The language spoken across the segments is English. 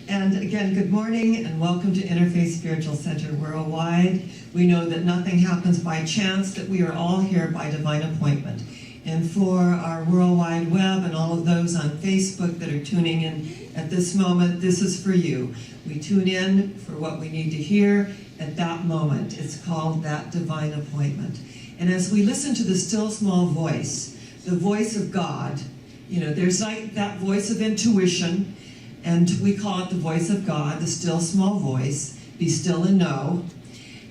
And again, good morning and welcome to Interfaith Spiritual Center Worldwide. We know that nothing happens by chance, that we are all here by divine appointment. And for our World Wide Web and all of those on Facebook that are tuning in at this moment, this is for you. We tune in for what we need to hear at that moment. It's called that divine appointment. And as we listen to the still small voice, the voice of God, you know, there's like that voice of intuition, and we call it the voice of God, the still small voice, be still and know.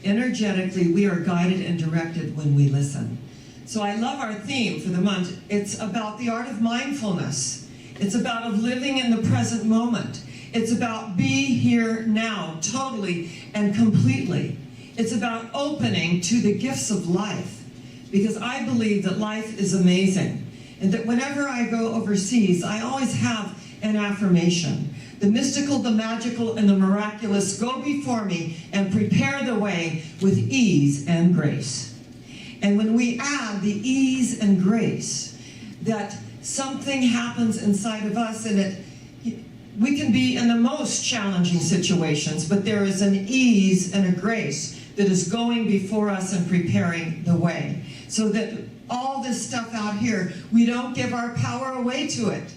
Energetically, we are guided and directed when we listen. So I love our theme for the month. It's about the art of mindfulness. It's about of living in the present moment. It's about be here now, totally and completely. It's about opening to the gifts of life, because I believe that life is amazing. And that whenever I go overseas, I always have an affirmation. The mystical, the magical, and the miraculous go before me and prepare the way with ease and grace. And when we add the ease and grace, that something happens inside of us, and we can be in the most challenging situations, but there is an ease and a grace that is going before us and preparing the way. So that all this stuff out here, we don't give our power away to it.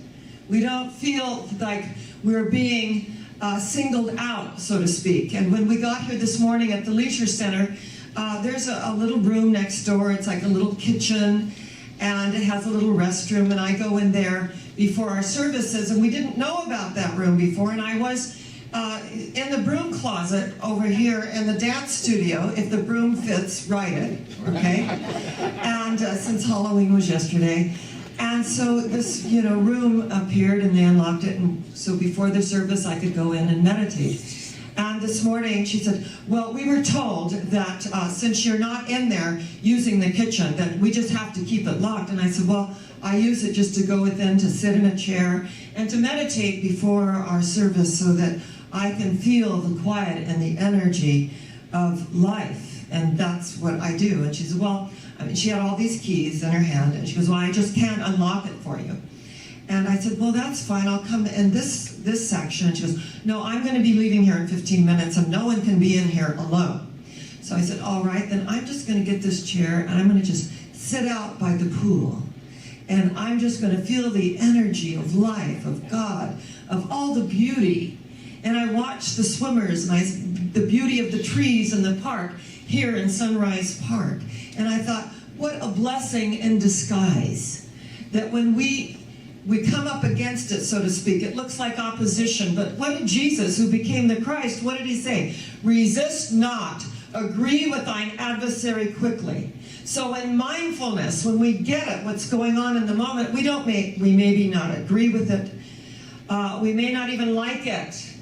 We don't feel like we're being singled out, so to speak. And when we got here this morning at the Leisure Center, there's a little room next door. It's like a little kitchen, and it has a little restroom, and I go in there before our services, and we didn't know about that room before, and I was in the broom closet over here in the dance studio, if the broom fits, write it, okay? And since Halloween was yesterday. And so this, room appeared, and they unlocked it, and so before the service I could go in and meditate. And this morning she said, well, we were told that since you're not in there using the kitchen, that we just have to keep it locked. And I said, well, I use it just to go within, to sit in a chair, and to meditate before our service so that I can feel the quiet and the energy of life. And that's what I do. And she said, well, she had all these keys in her hand, and she goes, well, I just can't unlock it for you. And I said, well, that's fine. I'll come in this section. And she goes, no, I'm going to be leaving here in 15 minutes, and no one can be in here alone. So I said, all right, then I'm just going to get this chair, and I'm going to just sit out by the pool. And I'm just going to feel the energy of life, of God, of all the beauty. And I watched the swimmers and the beauty of the trees in the park here in Sunrise Park. And I thought, what a blessing in disguise. That when we come up against it, so to speak, it looks like opposition. But what did Jesus, who became the Christ, what did he say? Resist not, agree with thine adversary quickly. So in mindfulness, when we get it, what's going on in the moment, we maybe not agree with it. We may not even like it.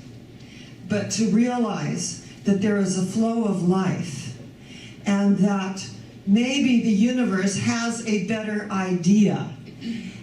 But to realize that there is a flow of life, and that maybe the universe has a better idea.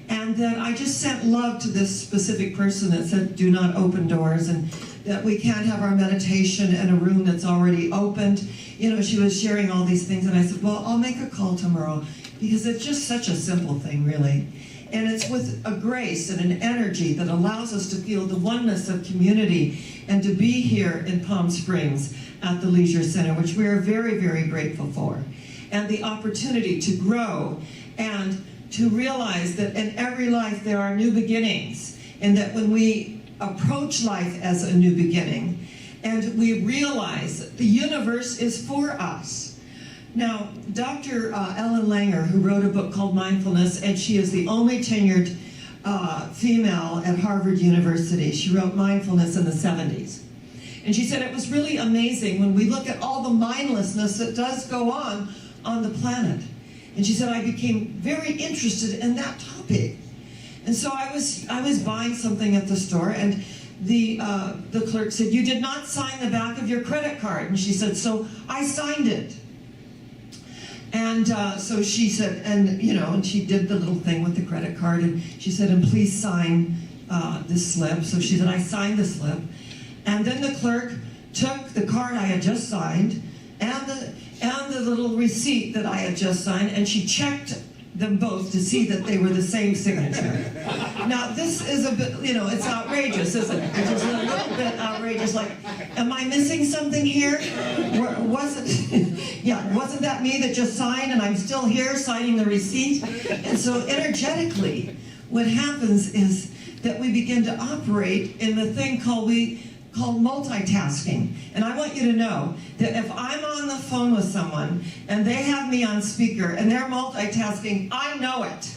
And that I just sent love to this specific person that said, do not open doors, and that we can't have our meditation in a room that's already opened. She was sharing all these things, and I said, well, I'll make a call tomorrow, because it's just such a simple thing, really. And it's with a grace and an energy that allows us to feel the oneness of community and to be here in Palm Springs at the Leisure Center, which we are very, very grateful for. And the opportunity to grow and to realize that in every life there are new beginnings, and that when we approach life as a new beginning and we realize that the universe is for us. Now, Dr. Ellen Langer, who wrote a book called Mindfulness, and she is the only tenured female at Harvard University. She wrote Mindfulness in the 70s. And she said it was really amazing when we look at all the mindlessness that does go on the planet. And she said, I became very interested in that topic. And so I was buying something at the store, and the clerk said, you did not sign the back of your credit card. And she said, so I signed it. And so she said, and she did the little thing with the credit card, and she said, and please sign this slip. So she said, I signed the slip. And then the clerk took the card I had just signed and the little receipt that I had just signed, and she checked them both to see that they were the same signature. Now, this is a bit, it's outrageous, isn't it? It's just a little bit outrageous. Like, am I missing something here? Wasn't that me that just signed and I'm still here signing the receipt? And so energetically, what happens is that we begin to operate in the thing called multitasking. And I want you to know that if I'm on the phone with someone and they have me on speaker and they're multitasking, I know it.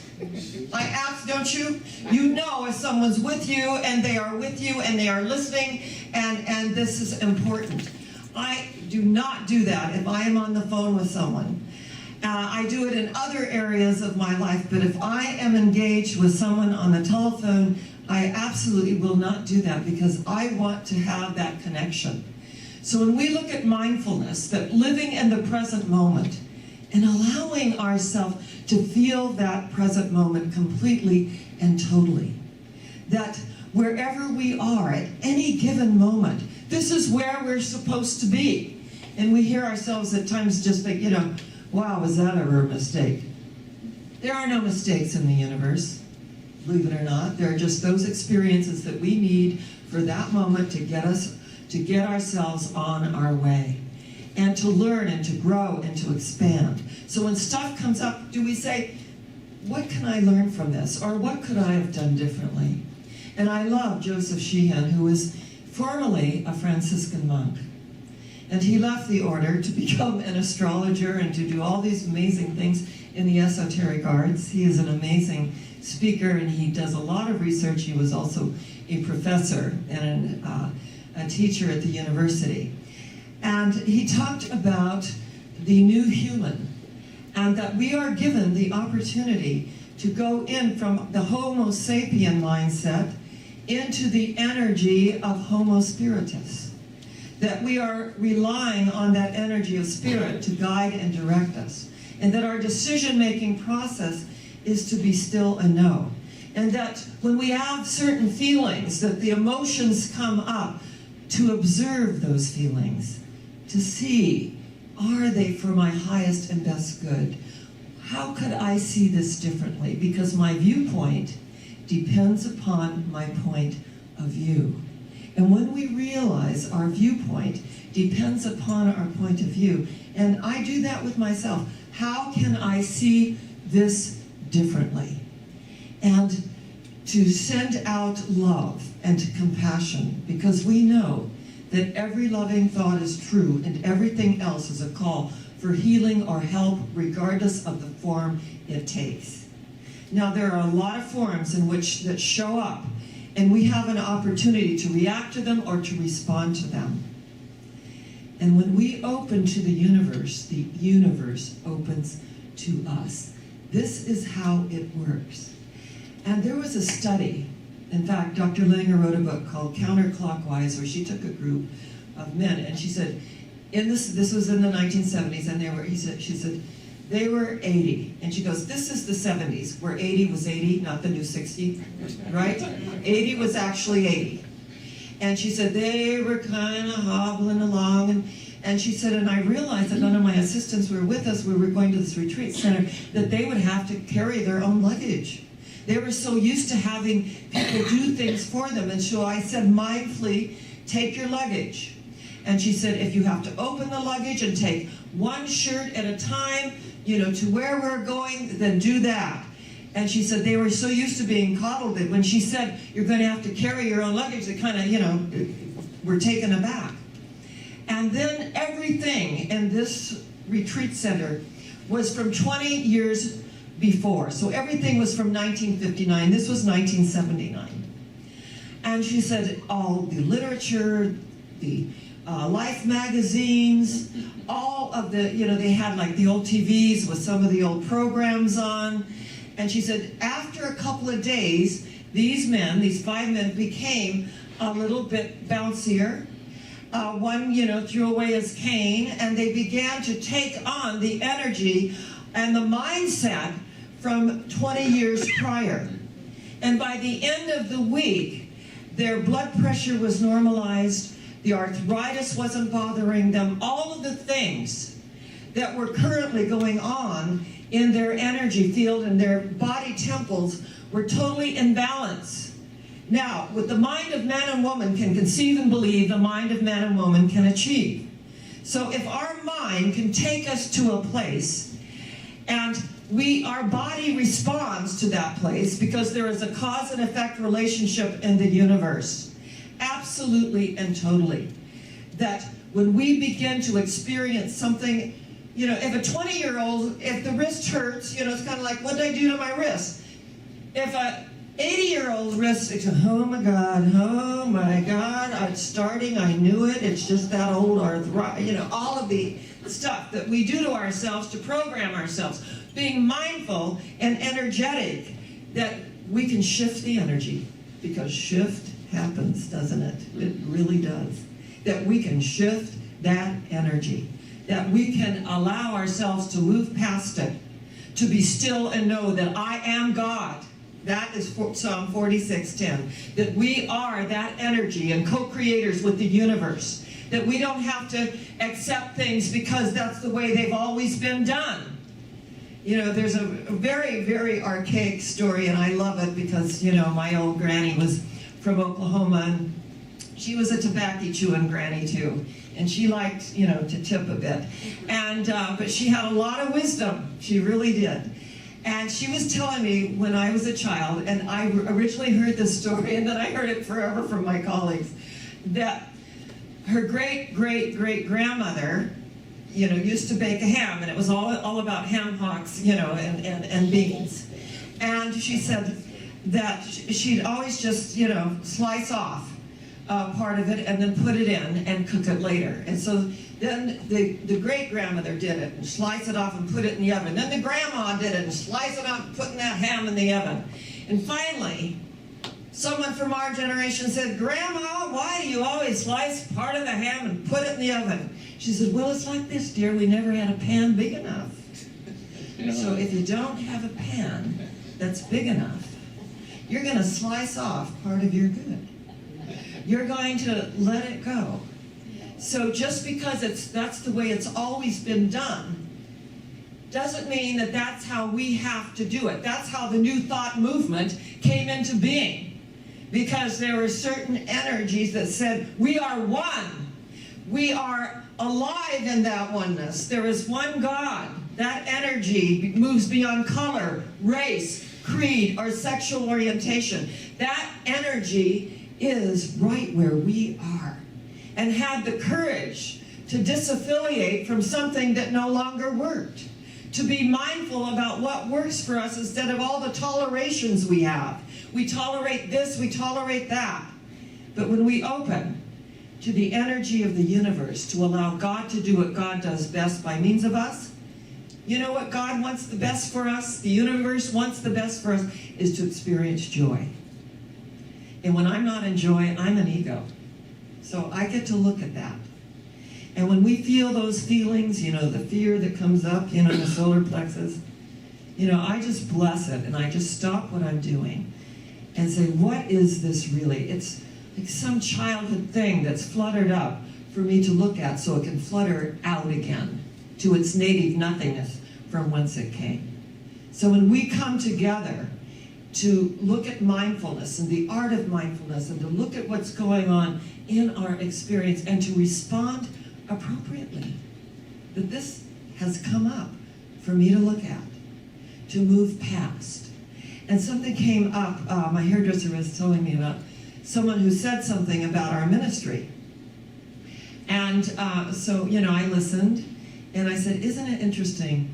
Don't you? You know if someone's with you and they are with you and they are listening, and this is important. I do not do that if I am on the phone with someone. I do it in other areas of my life, but if I am engaged with someone on the telephone, I absolutely will not do that because I want to have that connection. So when we look at mindfulness, that living in the present moment and allowing ourselves to feel that present moment completely and totally, that wherever we are at any given moment, this is where we're supposed to be. And we hear ourselves at times just think, wow, was that ever a mistake? There are no mistakes in the universe. Believe it or not, there are just those experiences that we need for that moment to get ourselves on our way, and to learn and to grow and to expand. So when stuff comes up, do we say, what can I learn from this? Or what could I have done differently? And I love Joseph Sheehan, who was formerly a Franciscan monk. And he left the order to become an astrologer and to do all these amazing things in the esoteric arts. He is an amazing speaker and he does a lot of research. He was also a professor and a teacher at the university. And he talked about the new human, and that we are given the opportunity to go in from the Homo sapien mindset into the energy of Homo spiritus. That we are relying on that energy of spirit to guide and direct us. And that our decision-making process is to be still and know. And that when we have certain feelings, that the emotions come up, to observe those feelings, to see, are they for my highest and best good? How could I see this differently? Because my viewpoint depends upon my point of view. And when we realize our viewpoint depends upon our point of view, and I do that with myself, how can I see this differently? And to send out love and compassion, because we know that every loving thought is true and everything else is a call for healing or help, regardless of the form it takes. Now, there are a lot of forms that show up, and we have an opportunity to react to them or to respond to them. And when we open to the universe opens to us. This is how it works. And there was a study. In fact, Dr. Langer wrote a book called Counterclockwise, where she took a group of men, and she said, this was in the 1970s, and she said, they were 80. And she goes, this is the 70s, where 80 was 80, not the new 60, right? 80 was actually 80. And she said, they were kind of hobbling along, and she said, and I realized that none of my assistants were with us. We were going to this retreat center, that they would have to carry their own luggage. They were so used to having people do things for them. And so I said, mindfully, take your luggage. And she said, if you have to open the luggage and take one shirt at a time, to where we're going, then do that. And she said they were so used to being coddled that when she said, you're going to have to carry your own luggage, they kind of, were taken aback. And then everything in this retreat center was from 20 years before. So everything was from 1959. This was 1979. And she said all the literature, the Life magazines, all of the, they had like the old TVs with some of the old programs on. And she said after a couple of days, these 5 men became a little bit bouncier. One, threw away his cane, and they began to take on the energy and the mindset from 20 years prior. And by the end of the week, their blood pressure was normalized, the arthritis wasn't bothering them, all of the things that were currently going on in their energy field and their body temples were totally in balance. Now, what the mind of man and woman can conceive and believe, the mind of man and woman can achieve. So if our mind can take us to a place, and our body responds to that place because there is a cause and effect relationship in the universe, absolutely and totally, that when we begin to experience something, if a 20-year-old, if the wrist hurts, it's kind of like, what did I do to my wrist? If a 80-year-old wrist, oh my God, I'm starting, I knew it, it's just that old arthritis, all of the stuff that we do to ourselves to program ourselves. Being mindful and energetic, that we can shift the energy, because shift happens, doesn't it? It really does. That we can shift that energy, that we can allow ourselves to move past it, to be still and know that I am God. That is Psalm 46:10. That we are that energy and co-creators with the universe. That we don't have to accept things because that's the way they've always been done. There's a very, very archaic story, and I love it because, my old granny was from Oklahoma, and she was a tobacco chewing granny too. And she liked, to tip a bit. And, but she had a lot of wisdom. She really did. And she was telling me when I was a child, and I originally heard this story, and then I heard it forever from my colleagues, that her great-great-great-grandmother, used to bake a ham, and it was all about ham hocks, and beans. And she said that she'd always just, slice off part of it and then put it in and cook it later. And so then the great-grandmother did it and slice it off and put it in the oven. Then the grandma did it and slice it off and putting that ham in the oven. And finally, someone from our generation said, "Grandma, why do you always slice part of the ham and put it in the oven?" She said, "Well, it's like this, dear. We never had a pan big enough." So if you don't have a pan that's big enough, you're going to slice off part of your good. You're going to let it go. So just because that's the way it's always been done, doesn't mean that that's how we have to do it. That's how the New Thought movement came into being. Because there were certain energies that said, we are one. We are alive in that oneness. There is one God. That energy moves beyond color, race, creed, or sexual orientation. That energy is right where we are, and had the courage to disaffiliate from something that no longer worked, to be mindful about what works for us instead of all the tolerations we have. We tolerate this, we tolerate that. But when we open to the energy of the universe, to allow God to do what God does best by means of us, you know what God wants the best for us, the universe wants the best for us, is to experience joy. And when I'm not in joy, I'm an ego. So I get to look at that. And when we feel those feelings, the fear that comes up, in the solar plexus, I just bless it, and I just stop what I'm doing and say, what is this really? It's like some childhood thing that's fluttered up for me to look at so it can flutter out again to its native nothingness from whence it came. So when we come together to look at mindfulness and the art of mindfulness and to look at what's going on in our experience and to respond appropriately, that this has come up for me to look at, to move past. And something came up, my hairdresser was telling me about someone who said something about our ministry. And so, I listened, and I said, isn't it interesting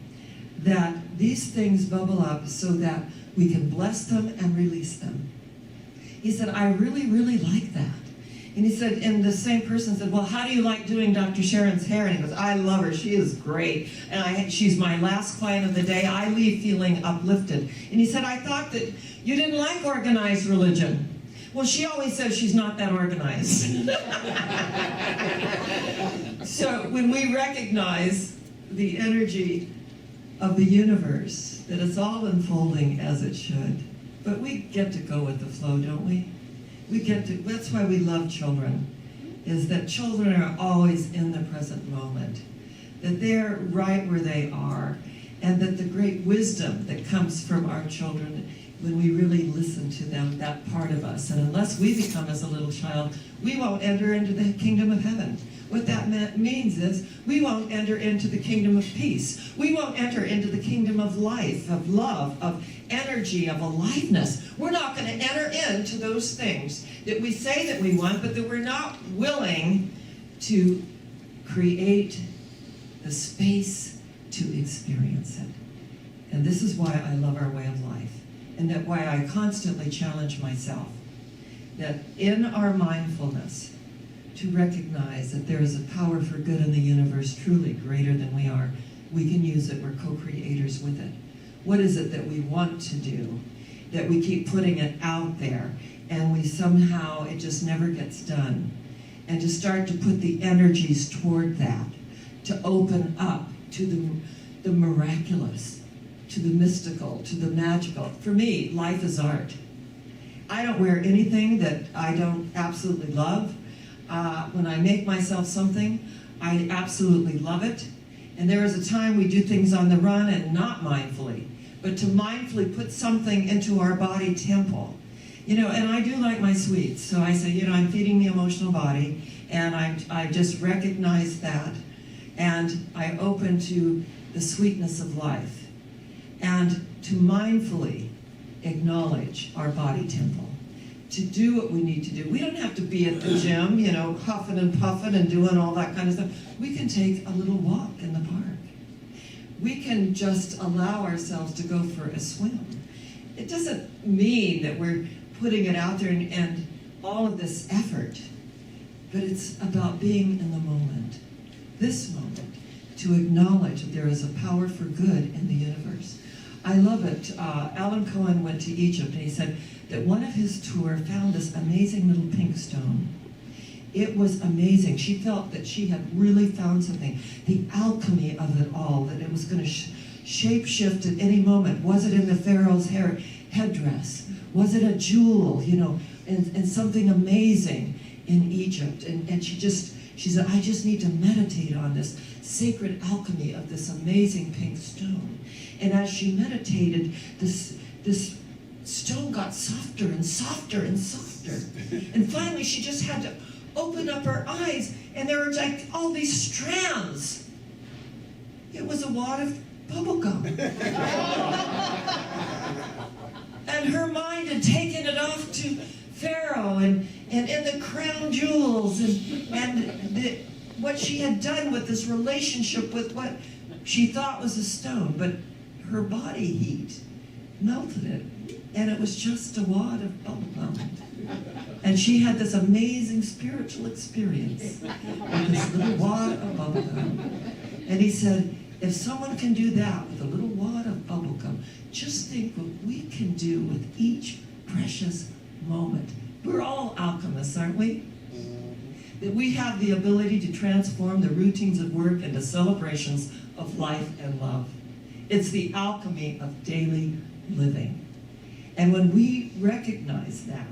that these things bubble up so that we can bless them and release them? He said, I really, really like that. And he said, and the same person said, well, how do you like doing Dr. Sharron's hair? And he goes, I love her. She is great. And she's my last client of the day. I leave feeling uplifted. And he said, I thought that you didn't like organized religion. Well, she always says she's not that organized. So when we recognize the energy of the universe, that it's all unfolding as it should, but we get to go with the flow, don't we? That's why we love children, is that children are always in the present moment, that they're right where they are, and that the great wisdom that comes from our children when we really listen to them, that part of us. And unless we become as a little child, we won't enter into the kingdom of heaven. What that means is we won't enter into the kingdom of peace. We won't enter into the kingdom of life, of love, of energy, of aliveness. We're not going to enter into those things that we say that we want, but that we're not willing to create the space to experience it. And this is why I love our way of life, and that why I constantly challenge myself, that in our mindfulness, to recognize that there is a power for good in the universe truly greater than we are. We can use it. We're co-creators with it. What is it that we want to do, that we keep putting it out there, and we somehow, it just never gets done? And to start to put the energies toward that, to open up to the miraculous, to the mystical, to the magical. For me, life is art. I don't wear anything that I don't absolutely love. When I make myself something, I absolutely love it. And there is a time we do things on the run and not mindfully, but to mindfully put something into our body temple. And I do like my sweets. So I say, I'm feeding the emotional body, and I just recognize that, and I open to the sweetness of life, and to mindfully acknowledge our body temple. To do what we need to do. We don't have to be at the gym, huffing and puffing and doing all that kind of stuff. We can take a little walk in the park. We can just allow ourselves to go for a swim. It doesn't mean that we're putting it out there and all of this effort, but it's about being in the moment, this moment, to acknowledge that there is a power for good in the universe. I love it. Alan Cohen went to Egypt, and he said that one of his tour found this amazing little pink stone. It was amazing. She felt that she had really found something. The alchemy of it all, that it was going to shape shift at any moment. Was it in the pharaoh's headdress? Was it a jewel, and something amazing in Egypt? And she said, I just need to meditate on this sacred alchemy of this amazing pink stone. And as she meditated, this stone got softer and softer and softer. And finally, she just had to open up her eyes, and there were like all these strands. It was a wad of bubble gum. And her mind had taken it off to Pharaoh and in the crown jewels and what she had done with this relationship with what she thought was a stone, but her body heat melted it, and it was just a wad of bubble gum. And she had this amazing spiritual experience with this little wad of bubble gum. And he said, if someone can do that with a little wad of bubble gum, just think what we can do with each precious moment. We're all alchemists, aren't we? That we have the ability to transform the routines of work into celebrations of life and love. It's the alchemy of daily living. And when we recognize that,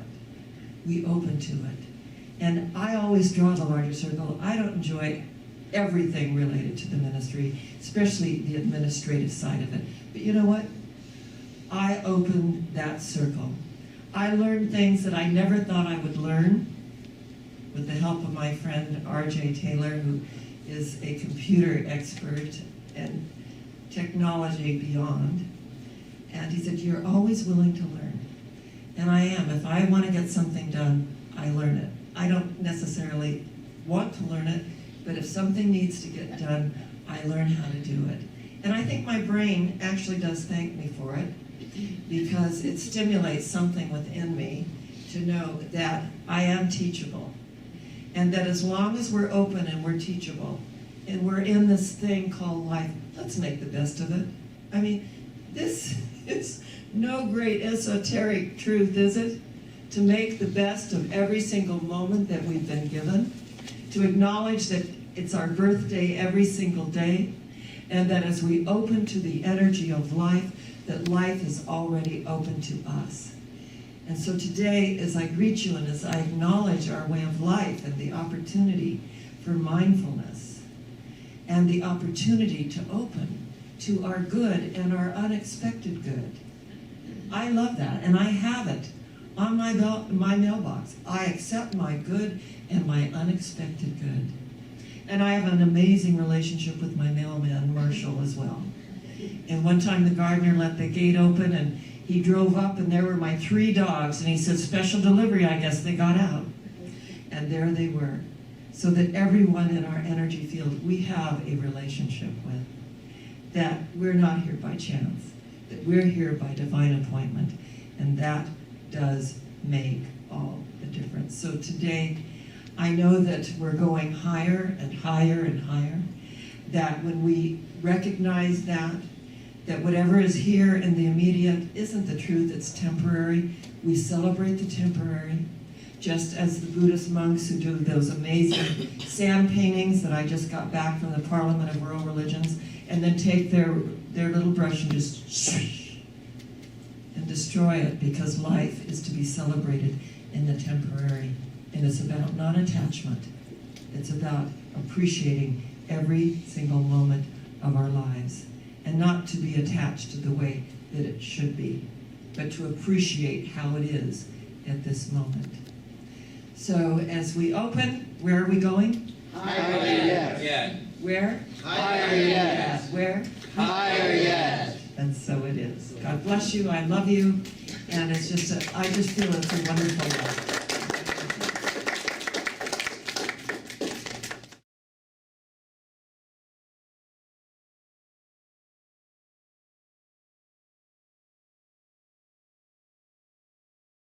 we open to it. And I always draw the larger circle. I don't enjoy everything related to the ministry, especially the administrative side of it. But you know what? I open that circle. I learned things that I never thought I would learn with the help of my friend R.J. Taylor, who is a computer expert and technology beyond. And he said, you're always willing to learn. And I am. If I want to get something done, I learn it. I don't necessarily want to learn it, but if something needs to get done, I learn how to do it. And I think my brain actually does thank me for it, because it stimulates something within me to know that I am teachable. And that as long as we're open and we're teachable, and we're in this thing called life, let's make the best of it. I mean, this is no great esoteric truth, is it? To make the best of every single moment that we've been given, to acknowledge that it's our birthday every single day, and that as we open to the energy of life, that life is already open to us. And so today, as I greet you and as I acknowledge our way of life and the opportunity for mindfulness and the opportunity to open to our good and our unexpected good, I love that, and I have it on my mailbox. I accept my good and my unexpected good. And I have an amazing relationship with my mailman, Marshall, as well. And one time the gardener let the gate open, and he drove up, and there were my 3 dogs, and he said, special delivery, I guess they got out. And there they were. So that everyone in our energy field we have a relationship with, that we're not here by chance, that we're here by divine appointment, and that does make all the difference. So today, I know that we're going higher and higher and higher, that when we recognize that whatever is here in the immediate isn't the truth, it's temporary, we celebrate the temporary, just as the Buddhist monks who do those amazing sand paintings that I just got back from the Parliament of World Religions, and then take their little brush and just swish and destroy it, because life is to be celebrated in the temporary. And it's about non-attachment. It's about appreciating every single moment of our lives, and not to be attached to the way that it should be, but to appreciate how it is at this moment. So as we open, where are we going? Higher yet. Yeah. Where? Higher yet. Where? Higher yet. And so it is. God bless you. I love you. And it's just, I just feel it's a wonderful life.